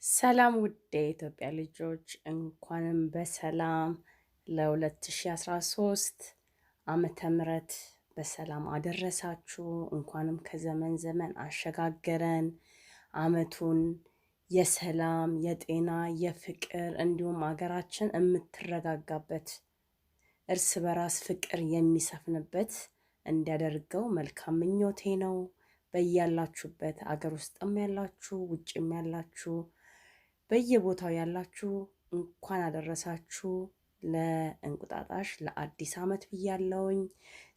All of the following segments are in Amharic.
ሰላም ውድ የኢትዮጵያ ልጆች እንኳንም በሰላም ለ2013 ዓመተ ምህረት በሰላም አደረሳችሁ። እንኳንም ከዘመን ዘመን አሸጋገረን። ዓመቱን የሰላም፣ የጤና፣ የፍቅር እንዲሁም ሀገራችን የምትረጋጋበት እርስ በራስ ፍቅር የሚሰፍንበት እንዲያደርገው መልካም ምኞቴ ነው። በያላችሁበት አገር ውስጥም ያላችሁ ውጭም ያላችሁ በየቦታው ያላችሁ እንኳን አደረሳችሁ ለእንቁጣጣሽ ለአዲስ ዓመት ብያለሁኝ።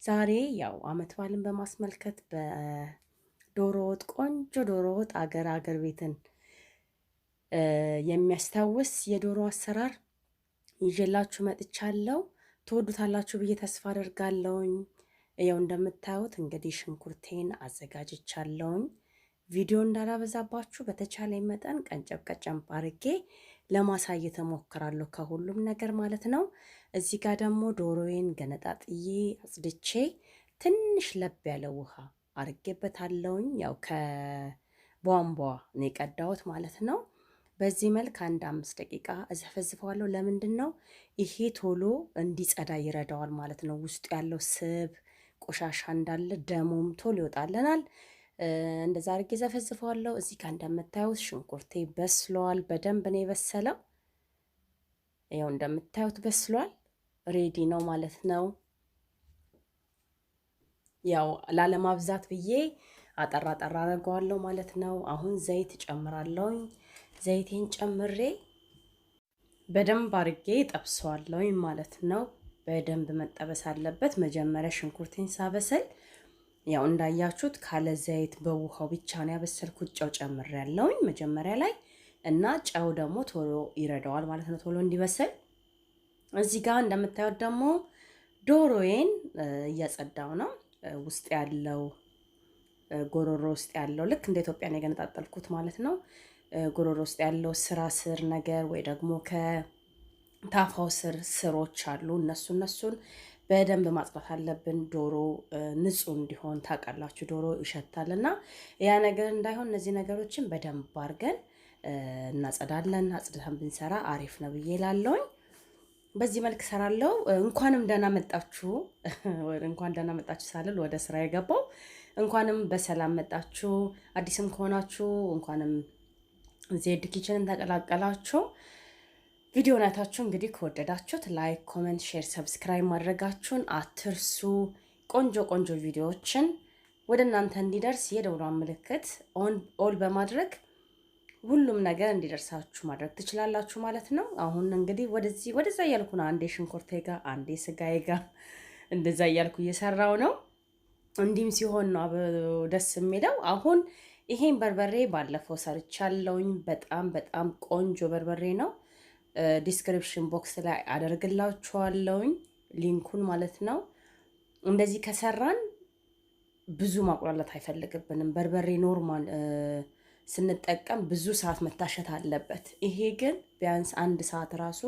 ዛሬ ያው ዓመት በዓልን በማስመልከት በዶሮ ወጥ ቆንጆ ዶሮ ወጥ አገር ቤትን የሚያስታውስ የዶሮ አሰራር ይዤላችሁ መጥቻለሁ። ትወዱታላችሁ ብዬ ተስፋ አደርጋለሁኝ። ያው እንደምታዩት እንግዲህ ሽንኩርቴን አዘጋጅቻለሁኝ። ቪዲዮ እንዳላበዛባችሁ በተቻለ መጠን ቀንጨብ አድርጌ ለማሳየት እሞክራለሁ ከሁሉም ነገር ማለት ነው። እዚህ ጋር ደግሞ ዶሮዬን ገነጣጥዬ አጽድቼ ትንሽ ለብ ያለ ውሃ አርጌበታለሁኝ። ያው ከቧንቧ ነው የቀዳሁት ማለት ነው። በዚህ መልክ 5 ደቂቃ እዘፈዝፈዋለሁ። ለምንድን ነው? ይሄ ቶሎ እንዲጸዳ ይረዳዋል ማለት ነው። ውስጡ ያለው ስብ ቆሻሻ እንዳለ ደሙም ቶሎ ይወጣልናል። እንደዛ አድርጌ ዘፈዝፈዋለሁ። እዚህ ጋር እንደምታዩት ሽንኩርቴ በስሏል። በደንብ ነው የበሰለው። ያው እንደምታዩት በስሏል። ሬዲ ነው ማለት ነው። ያው ላለማብዛት ብዬ አጠራ አደርገዋለሁ ማለት ነው። አሁን ዘይት ጨምራለሁኝ። ዘይቴን ጨምሬ በደንብ አድርጌ ጠብሰዋለሁኝ ማለት ነው። በደንብ መጠበስ አለበት። መጀመሪያ ሽንኩርቴን ሳበስል ያው እንዳያችሁት ካለ ዘይት በውሃው ብቻ ነው ያበሰልኩት። ጨው ጨምሬያለሁኝ መጀመሪያ ላይ እና ጨው ደግሞ ቶሎ ይረዳዋል ማለት ነው፣ ቶሎ እንዲበስል። እዚህ ጋር እንደምታዩት ደግሞ ዶሮዬን እያጸዳው ነው። ውስጥ ያለው ጎሮሮ ውስጥ ያለው ልክ እንደ ኢትዮጵያ ነው የገነጣጠልኩት ማለት ነው። ጎሮሮ ውስጥ ያለው ስር ነገር ወይ ደግሞ ከታፋው ስሮች አሉ። እነሱን በደንብ ማጽዳት አለብን። ዶሮ ንጹህ እንዲሆን ታውቃላችሁ፣ ዶሮ ይሸታልና ያ ነገር እንዳይሆን እነዚህ ነገሮችን በደንብ አድርገን እናጸዳለን። አጽድተን ብንሰራ አሪፍ ነው ብዬ እላለሁኝ። በዚህ መልክ ሰራለሁ። እንኳንም ደህና መጣችሁ። እንኳን ደህና መጣችሁ ሳልል ወደ ስራ የገባው እንኳንም በሰላም መጣችሁ። አዲስም ከሆናችሁ እንኳንም ዜድ ኪችንን ተቀላቀላችሁ። ቪዲዮ ናታችሁ እንግዲህ ከወደዳችሁት ላይክ፣ ኮሜንት፣ ሼር፣ ሰብስክራይብ ማድረጋችሁን አትርሱ። ቆንጆ ቪዲዮዎችን ወደ እናንተ እንዲደርስ የደውሏን ምልክት ኦል በማድረግ ሁሉም ነገር እንዲደርሳችሁ ማድረግ ትችላላችሁ ማለት ነው። አሁን እንግዲህ ወደዛ እያልኩ ነው። አንዴ ሽንኩርቴ ጋር አንዴ ስጋዬ ጋር እንደዛ እያልኩ እየሰራው ነው። እንዲህም ሲሆን ነው ደስ የሚለው። አሁን ይሄን በርበሬ ባለፈው ሰርቻለሁኝ። በጣም ቆንጆ በርበሬ ነው። ዲስክሪፕሽን ቦክስ ላይ አደርግላችኋለሁኝ ሊንኩን ማለት ነው። እንደዚህ ከሰራን ብዙ ማቁላላት አይፈልግብንም። በርበሬ ኖርማል ስንጠቀም ብዙ ሰዓት መታሸት አለበት። ይሄ ግን ቢያንስ 1 ሰዓት ራሱ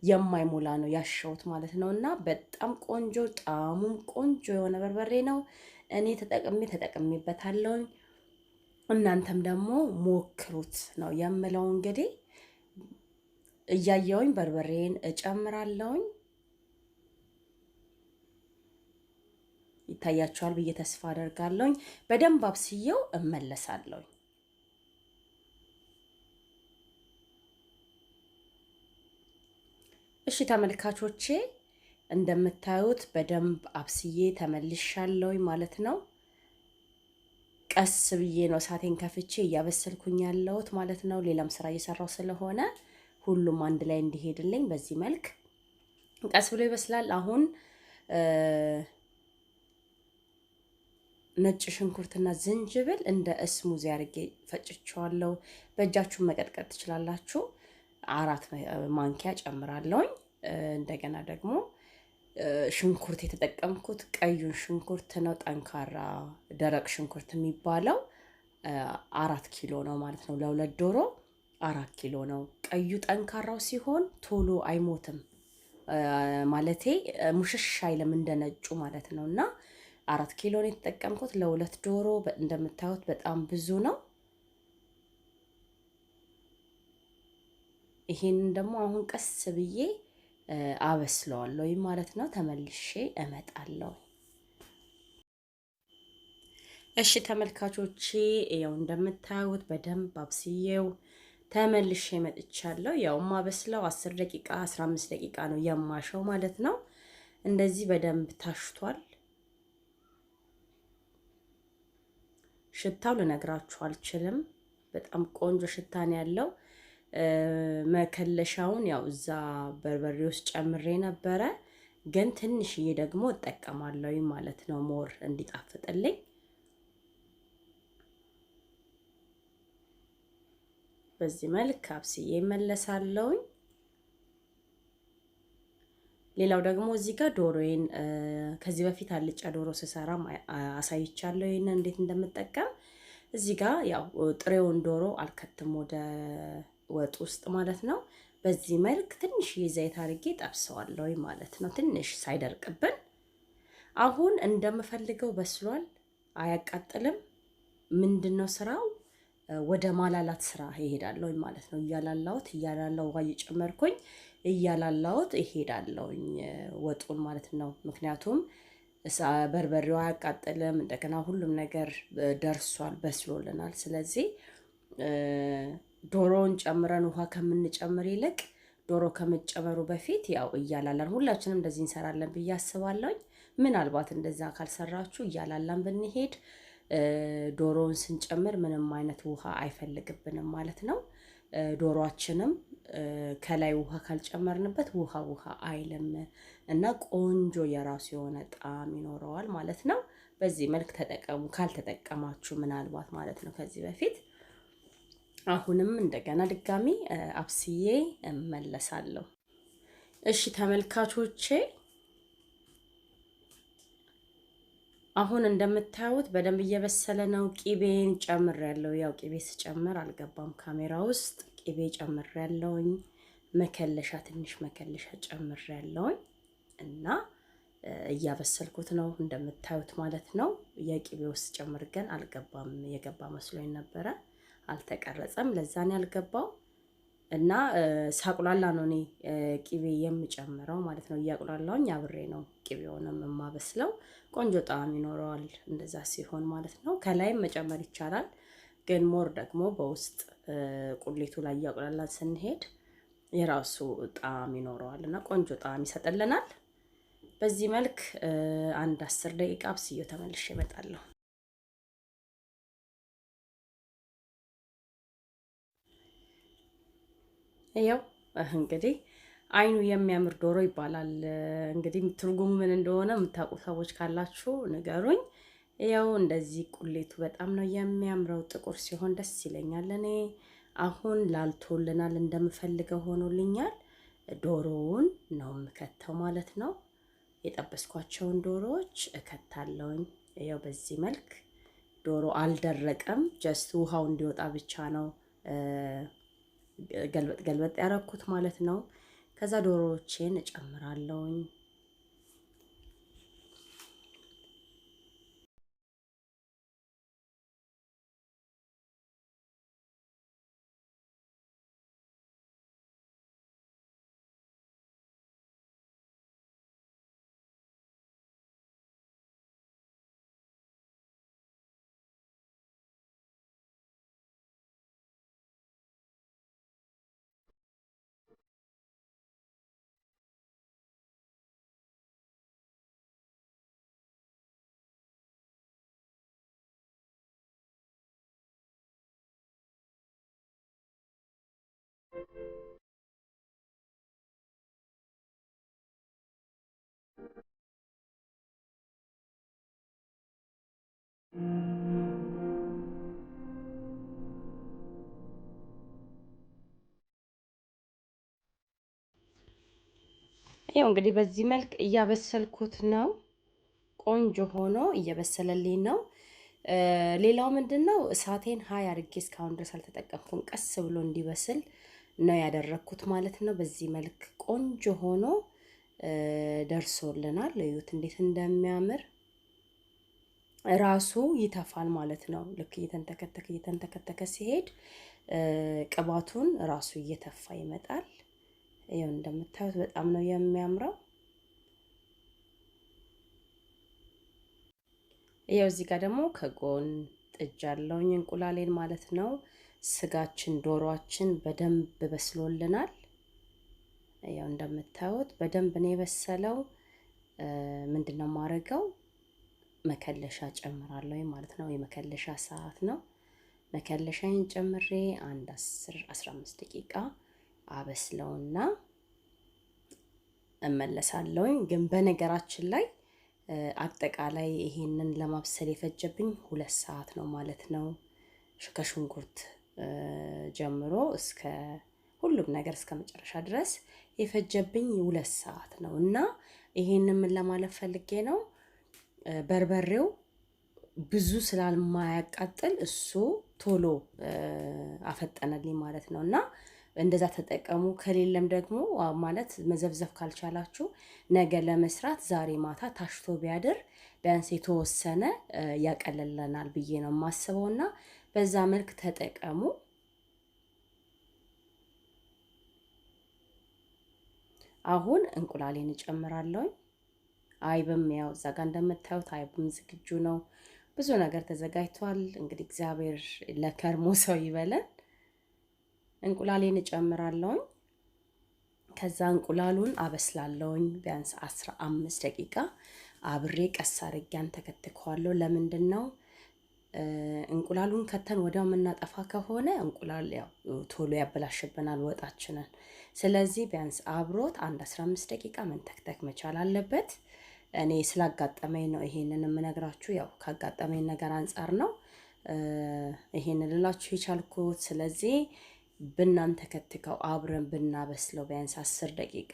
የማይሞላ ነው ያሸውት ማለት ነው። እና በጣም ቆንጆ ጣዕሙም ቆንጆ የሆነ በርበሬ ነው። እኔ ተጠቅሜበታለሁኝ። እናንተም ደግሞ ሞክሩት ነው የምለው። እንግዲህ እያየውኝ በርበሬን እጨምራለሁኝ። ይታያችኋል ብዬ ተስፋ አደርጋለሁኝ። በደንብ አብስዬው እመለሳለሁኝ። እሺ ተመልካቾቼ እንደምታዩት በደንብ አብስዬ ተመልሻለሁኝ ማለት ነው። ቀስ ብዬ ነው እሳቴን ከፍቼ እያበሰልኩኝ ያለሁት ማለት ነው። ሌላም ስራ እየሰራው ስለሆነ ሁሉም አንድ ላይ እንዲሄድልኝ በዚህ መልክ ቀስ ብሎ ይበስላል። አሁን ነጭ ሽንኩርትና ዝንጅብል እንደ እስሙዚ አድርጌ ፈጭቸዋለሁ። በእጃችሁ መቀጥቀጥ ትችላላችሁ። 4 ማንኪያ ጨምራለሁኝ። እንደገና ደግሞ ሽንኩርት የተጠቀምኩት ቀዩን ሽንኩርት ነው። ጠንካራ ደረቅ ሽንኩርት የሚባለው 4 ኪሎ ነው ማለት ነው። ለ2 ዶሮ 4 ኪሎ ነው። ቀዩ ጠንካራው ሲሆን ቶሎ አይሞትም ማለቴ ሙሽሽ አይልም እንደነጩ ማለት ነው። እና 4 ኪሎ ነው የተጠቀምኩት ለ2 ዶሮ። እንደምታዩት በጣም ብዙ ነው። ይሄንን ደግሞ አሁን ቀስ ብዬ አበስለዋለሁ ማለት ነው። ተመልሼ እመጣለሁ። እሺ ተመልካቾቼ፣ ያው እንደምታዩት በደንብ አብስዬው ተመልሼ መጥቻለሁ። ያው ማበስለው 10 ደቂቃ 15 ደቂቃ ነው የማሸው ማለት ነው። እንደዚህ በደንብ ታሽቷል። ሽታው ልነግራችሁ አልችልም። በጣም ቆንጆ ሽታ ነው ያለው። መከለሻውን ያው እዛ በርበሬ ውስጥ ጨምሬ ነበረ፣ ግን ትንሽዬ ደግሞ እጠቀማለሁ ማለት ነው ሞር እንዲጣፍጥልኝ። በዚህ መልክ አብስዬ እመለሳለሁ። ሌላው ደግሞ እዚህ ጋር ዶሮዬን ከዚህ በፊት አልጫ ዶሮ ስሰራ አሳይቻለሁ፣ ይሄንን እንዴት እንደምጠቀም። እዚህ ጋር ያው ጥሬውን ዶሮ አልከትም ወደ ወጥ ውስጥ ማለት ነው። በዚህ መልክ ትንሽዬ ዘይት አድርጌ ጠብሰዋለሁ ማለት ነው፣ ትንሽ ሳይደርቅብን። አሁን እንደምፈልገው በስሏል፣ አያቃጥልም። ምንድነው ስራው? ወደ ማላላት ስራ ይሄዳለሁ ማለት ነው። እያላላሁት ውሃ እየጨመርኩኝ እያላላሁት ይሄዳለሁኝ ወጡን ማለት ነው። ምክንያቱም በርበሬው አያቃጥልም፣ እንደገና ሁሉም ነገር ደርሷል፣ በስሎልናል። ስለዚህ ዶሮውን ጨምረን ውሃ ከምንጨምር ይልቅ ዶሮ ከመጨመሩ በፊት ያው እያላላን፣ ሁላችንም እንደዚህ እንሰራለን ብዬ አስባለሁኝ። ምናልባት እንደዛ ካልሰራችሁ እያላላን ብንሄድ ዶሮውን ስንጨምር ምንም አይነት ውሃ አይፈልግብንም ማለት ነው። ዶሮአችንም ከላይ ውሃ ካልጨመርንበት ውሃ አይልም እና ቆንጆ የራሱ የሆነ ጣዕም ይኖረዋል ማለት ነው። በዚህ መልክ ተጠቀሙ፣ ካልተጠቀማችሁ ምናልባት ማለት ነው ከዚህ በፊት። አሁንም እንደገና ድጋሚ አብስዬ እመለሳለሁ። እሺ ተመልካቾቼ፣ አሁን እንደምታዩት በደንብ እየበሰለ ነው። ቂቤን ጨምሬያለሁ። ያው ቂቤ ስጨምር አልገባም ካሜራ ውስጥ። ቂቤ ጨምሬያለሁኝ። መከለሻ፣ ትንሽ መከለሻ ጨምሬያለሁኝ እና እያበሰልኩት ነው እንደምታዩት ማለት ነው። የቂቤ ውስጥ ጨምር ግን አልገባም። የገባ መስሎኝ ነበረ፣ አልተቀረጸም። ለዛኔ ያልገባው እና ሳቁላላ ነው እኔ ቂቤ የምጨምረው ማለት ነው። እያቁላላውኝ አብሬ ነው ቂቤውንም የማበስለው። ቆንጆ ጣዕም ይኖረዋል እንደዛ ሲሆን ማለት ነው። ከላይም መጨመር ይቻላል፣ ግን ሞር ደግሞ በውስጥ ቁሌቱ ላይ እያቁላላን ስንሄድ የራሱ ጣዕም ይኖረዋል እና ቆንጆ ጣዕም ይሰጥልናል። በዚህ መልክ አንድ 10 ደቂቃ አብስዬው ተመልሼ እመጣለሁ። ያው እንግዲህ አይኑ የሚያምር ዶሮ ይባላል። እንግዲህ ትርጉሙ ምን እንደሆነ የምታውቁ ሰዎች ካላችሁ ንገሩኝ። ያው እንደዚህ ቁሌቱ በጣም ነው የሚያምረው። ጥቁር ሲሆን ደስ ይለኛል እኔ። አሁን ላልቶልናል፣ እንደምፈልገው ሆኖልኛል። ዶሮውን ነው የምከተው ማለት ነው። የጠበስኳቸውን ዶሮዎች እከታለሁኝ። ያው በዚህ መልክ ዶሮ አልደረቀም፣ ጀስት ውሃው እንዲወጣ ብቻ ነው ገልበጥ ገልበጥ ያረኩት ማለት ነው። ከዛ ዶሮዎቼን እጨምራለሁኝ። ያው እንግዲህ በዚህ መልክ እያበሰልኩት ነው። ቆንጆ ሆኖ እየበሰለልኝ ነው። ሌላው ምንድነው እሳቴን ሀይ አድርጌ እስካሁን ድረስ አልተጠቀምኩም። ቀስ ብሎ እንዲበስል ነው ያደረኩት ማለት ነው። በዚህ መልክ ቆንጆ ሆኖ ደርሶልናል። እዩት እንዴት እንደሚያምር ራሱ ይተፋል ማለት ነው። ልክ እየተንተከተከ ሲሄድ ቅባቱን ራሱ እየተፋ ይመጣል። ይሄው እንደምታዩት በጣም ነው የሚያምረው። ይሄው እዚህ ጋር ደግሞ ከጎን ጥጃለሁኝ እንቁላሌን ማለት ነው። ስጋችን ዶሮአችን በደንብ በስሎልናል። ይሄው እንደምታዩት በደንብ ነው የበሰለው። ምንድነው ማረጋው መከለሻ ጨምራለሁ ማለት ነው። የመከለሻ ሰዓት ነው። መከለሻዬን ጨምሬ አንድ 10-15 ደቂቃ አበስለውና እመለሳለሁ። ግን በነገራችን ላይ አጠቃላይ ይሄንን ለማብሰል የፈጀብኝ 2 ሰዓት ነው ማለት ነው። ከሽንኩርት ጀምሮ እስከ ሁሉም ነገር እስከ መጨረሻ ድረስ የፈጀብኝ 2 ሰዓት ነው እና ይሄንን ምን ለማለት ፈልጌ ነው በርበሬው ብዙ ስላልማያቃጥል እሱ ቶሎ አፈጠነልኝ ማለት ነው። እና እንደዛ ተጠቀሙ። ከሌለም ደግሞ ማለት መዘብዘብ ካልቻላችሁ ነገ ለመስራት ዛሬ ማታ ታሽቶ ቢያድር ቢያንስ የተወሰነ ያቀለለናል ብዬ ነው የማስበውና በዛ መልክ ተጠቀሙ። አሁን እንቁላሌን እጨምራለሁ። አይብም ያው እዛ ጋር እንደምታዩት አይብም ዝግጁ ነው። ብዙ ነገር ተዘጋጅቷል። እንግዲህ እግዚአብሔር ለከርሞ ሰው ይበለን። እንቁላሌን እጨምራለሁ። ከዛ እንቁላሉን አበስላለሁኝ ቢያንስ 15 ደቂቃ አብሬ ቀስ አድርጌ አንተከትከዋለሁ። ለምንድነው እንቁላሉን ከተን ወዲያው የምናጠፋ ከሆነ እንቁላል ያው ቶሎ ያበላሽብናል ወጣችንን። ስለዚህ ቢያንስ አብሮት 15 ደቂቃ መንተክተክ መቻል አለበት። እኔ ስላጋጠመኝ ነው ይሄንን የምነግራችሁ። ያው ካጋጠመኝ ነገር አንፃር ነው ይሄንን ልላችሁ የቻልኩት። ስለዚህ ብናንተከትከው አብረን ብናበስለው ቢያንስ 10 ደቂቃ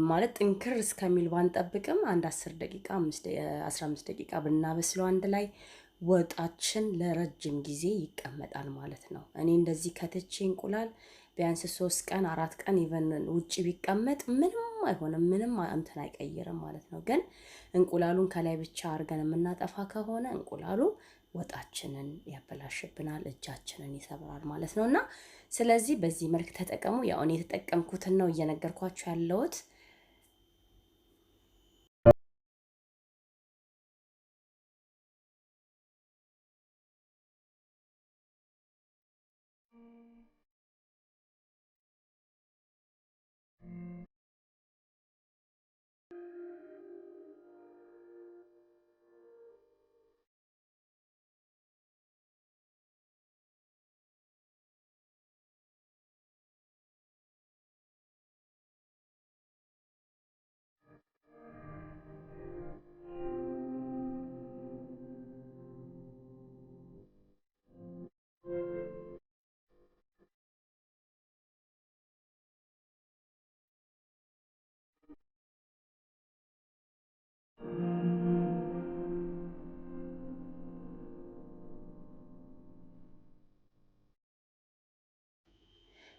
ማለት ጥንክር እስከሚል ባንጠብቅም አንድ 10 ደቂቃ 15 ደቂቃ ብናበስለው አንድ ላይ ወጣችን ለረጅም ጊዜ ይቀመጣል ማለት ነው። እኔ እንደዚህ ከትቼ እንቁላል ቢያንስ 3 ቀን 4 ቀን ኢቨን ውጪ ቢቀመጥ ምንም አይሆንም፣ ምንም እንትን አይቀይርም ማለት ነው። ግን እንቁላሉን ከላይ ብቻ አድርገን የምናጠፋ ከሆነ እንቁላሉ ወጣችንን ያበላሽብናል፣ እጃችንን ይሰብራል ማለት ነውና ስለዚህ በዚህ መልክ ተጠቀሙ። ያው እኔ የተጠቀምኩትን ነው እየነገርኳችሁ ያለሁት።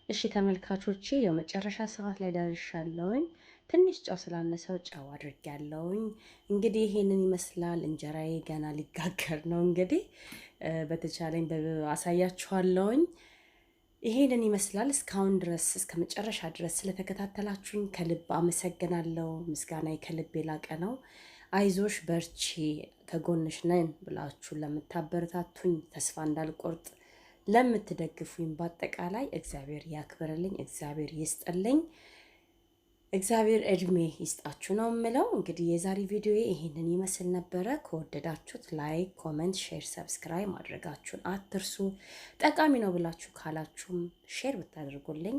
እሺ ተመልካቾቼ የመጨረሻ ሰዓት ላይ ደርሻለሁኝ። ትንሽ ጨው ስላነሰው ጨው አድርጌያለሁኝ። እንግዲህ ይሄንን ይመስላል። እንጀራዬ ገና ሊጋገር ነው። እንግዲህ በተቻለኝ አሳያችኋለሁኝ። ይሄንን ይመስላል። እስካሁን ድረስ እስከ መጨረሻ ድረስ ስለተከታተላችሁኝ ከልብ አመሰግናለሁ። ምስጋናዬ ከልብ የላቀ ነው። አይዞሽ በርቺ፣ ከጎንሽ ነን ብላችሁ ለምታበረታቱኝ ተስፋ እንዳልቆርጥ ለምትደግፉኝ በአጠቃላይ እግዚአብሔር ያክብርልኝ፣ እግዚአብሔር ይስጥልኝ፣ እግዚአብሔር እድሜ ይስጣችሁ ነው የምለው። እንግዲህ የዛሬ ቪዲዮ ይሄንን ይመስል ነበረ። ከወደዳችሁት ላይክ፣ ኮሜንት፣ ሼር፣ ሰብስክራይብ ማድረጋችሁን አትርሱ። ጠቃሚ ነው ብላችሁ ካላችሁም ሼር ብታደርጉልኝ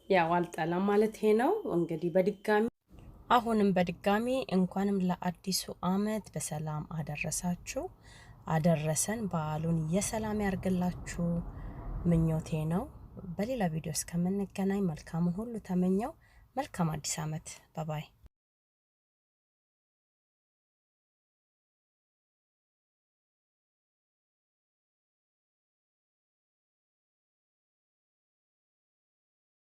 ያው አልጠላም ማለት ይሄ ነው። እንግዲህ አሁንም በድጋሚ እንኳንም ለአዲሱ ዓመት በሰላም አደረሳችሁ አደረሰን። በዓሉን የሰላም ያርግላችሁ ምኞቴ ነው። በሌላ ቪዲዮ እስከምንገናኝ መልካሙን ሁሉ ተመኘው። መልካም አዲስ ዓመት። ባባይ